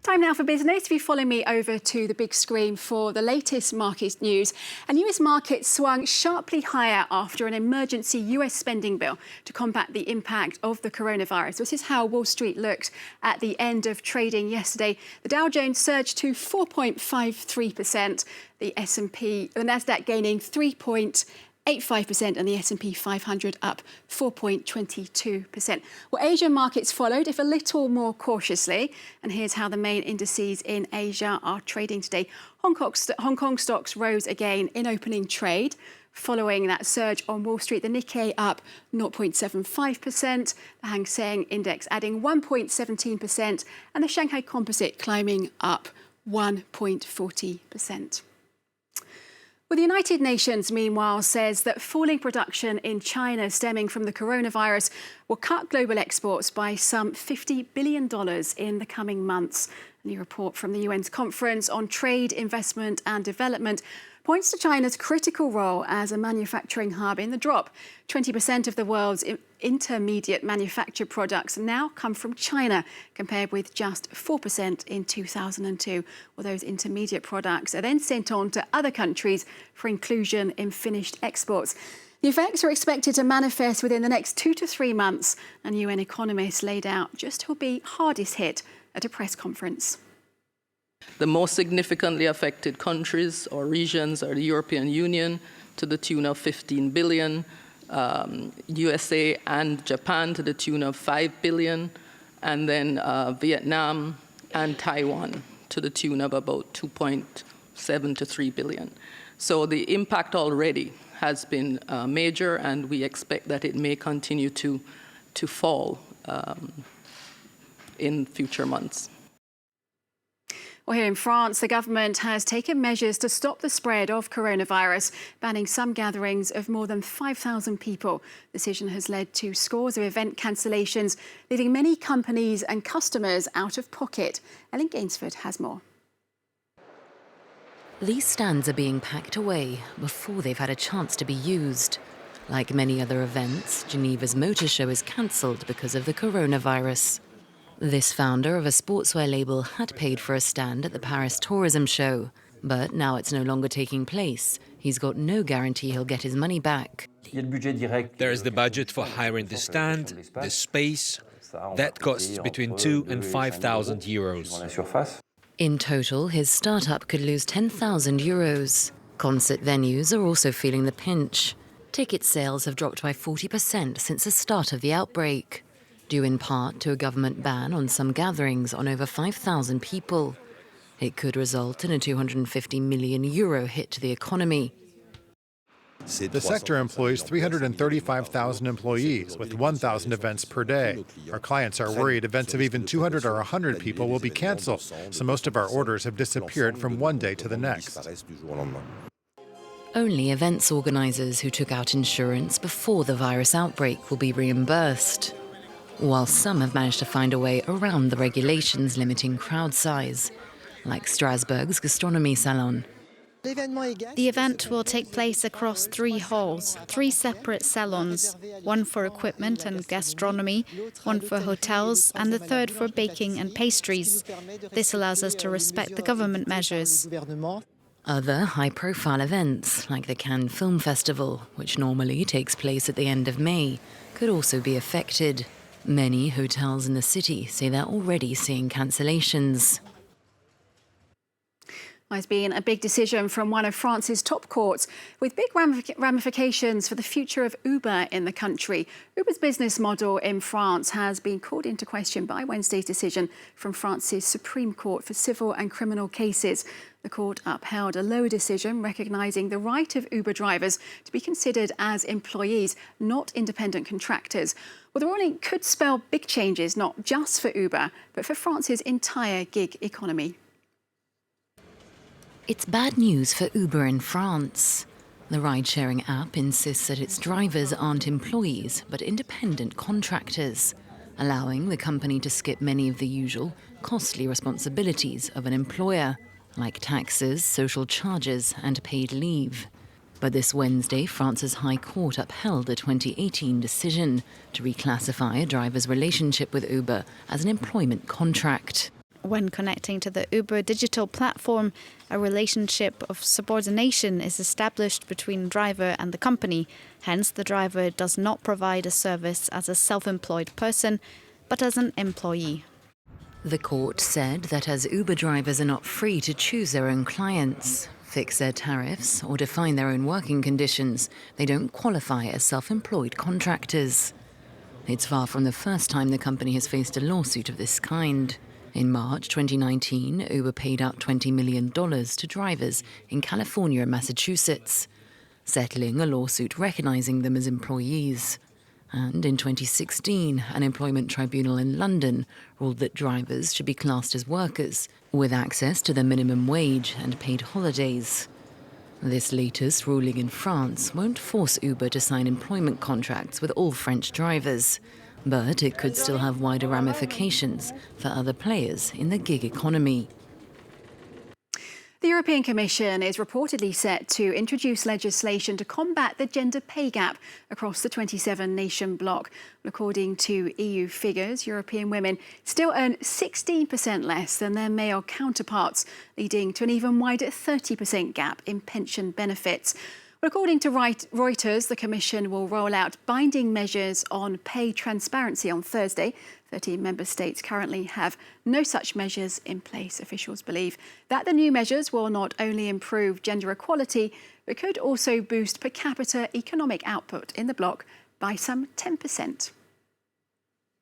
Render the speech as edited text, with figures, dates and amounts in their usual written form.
Time now for business. If you follow me over to the big screen for the latest market news. And US markets swung sharply higher after an emergency US spending bill to combat the impact of the coronavirus. This is how Wall Street looked at the end of trading yesterday. The Dow Jones surged to 4.53%, the Nasdaq gaining 3.85% and the S&P 500 up 4.22%. Well, Asian markets followed, if a little more cautiously. And here's how the main indices in Asia are trading today. Hong Kong stocks rose again in opening trade. Following that surge on Wall Street, the Nikkei up 0.75%, the Hang Seng Index adding 1.17%, and the Shanghai Composite climbing up 1.40%. Well, the United Nations, meanwhile, says that falling production in China stemming from the coronavirus will cut global exports by some $50 billion in the coming months. A new report from the UN's Conference on Trade, Investment and Development points to China's critical role as a manufacturing hub in the drop. 20% of the world's intermediate manufactured products now come from China, compared with just 4% in 2002. Well, those intermediate products are then sent on to other countries for inclusion in finished exports. The effects are expected to manifest within the next 2 to 3 months, and UN economists laid out just who'll be hardest hit at a press conference. The most significantly affected countries or regions are the European Union to the tune of 15 billion, USA and Japan to the tune of 5 billion, and then Vietnam and Taiwan to the tune of about 2.7 to 3 billion. So the impact already has been major, and we expect that it may continue to fall in future months. Well, here in France, the government has taken measures to stop the spread of coronavirus, banning some gatherings of more than 5,000 people. The decision has led to scores of event cancellations, leaving many companies and customers out of pocket. Ellen Gainsford has more. These stands are being packed away before they've had a chance to be used. Like many other events, Geneva's motor show is cancelled because of the coronavirus. This founder of a sportswear label had paid for a stand at the Paris Tourism Show, but now it's no longer taking place. He's got no guarantee he'll get his money back. There is the budget for hiring the stand, the space. That costs between 2,000 and 5,000 euros. In total, his startup could lose 10,000 euros. Concert venues are also feeling the pinch. Ticket sales have dropped by 40% since the start of the outbreak, due in part to a government ban on some gatherings on over 5,000 people. It could result in a 250 million euro hit to the economy. The sector employs 335,000 employees, with 1,000 events per day. Our clients are worried events of even 200 or 100 people will be cancelled, so most of our orders have disappeared from one day to the next. Only events organisers who took out insurance before the virus outbreak will be reimbursed, while some have managed to find a way around the regulations limiting crowd size, like Strasbourg's Gastronomy Salon. The event will take place across 3 halls, 3 separate salons, one for equipment and gastronomy, one for hotels, and the third for baking and pastries. This allows us to respect the government measures. Other high-profile events, like the Cannes Film Festival, which normally takes place at the end of May, could also be affected. Many hotels in the city say they're already seeing cancellations. It's been a big decision from one of France's top courts, with big ramifications for the future of Uber in the country. Uber's business model in France has been called into question by Wednesday's decision from France's Supreme Court for civil and criminal cases. The court upheld a lower decision recognising the right of Uber drivers to be considered as employees, not independent contractors. Well, the ruling could spell big changes, not just for Uber, but for France's entire gig economy. It's bad news for Uber in France. The ride-sharing app insists that its drivers aren't employees, but independent contractors, allowing the company to skip many of the usual, costly responsibilities of an employer, like taxes, social charges, and paid leave. But this Wednesday, France's High Court upheld a 2018 decision to reclassify a driver's relationship with Uber as an employment contract. When connecting to the Uber digital platform, a relationship of subordination is established between driver and the company. Hence, the driver does not provide a service as a self-employed person, but as an employee. The court said that as Uber drivers are not free to choose their own clients, fix their tariffs, or define their own working conditions, they don't qualify as self-employed contractors. It's far from the first time the company has faced a lawsuit of this kind. In March 2019, Uber paid out $20 million to drivers in California and Massachusetts, settling a lawsuit recognizing them as employees. And in 2016, an employment tribunal in London ruled that drivers should be classed as workers, with access to the minimum wage and paid holidays. This latest ruling in France won't force Uber to sign employment contracts with all French drivers, but it could still have wider ramifications for other players in the gig economy. The European Commission is reportedly set to introduce legislation to combat the gender pay gap across the 27-nation bloc. According to EU figures, European women still earn 16% less than their male counterparts, leading to an even wider 30% gap in pension benefits. According to Reuters, the Commission will roll out binding measures on pay transparency on Thursday. 13 member states currently have no such measures in place. Officials believe that the new measures will not only improve gender equality, but could also boost per capita economic output in the bloc by some 10%.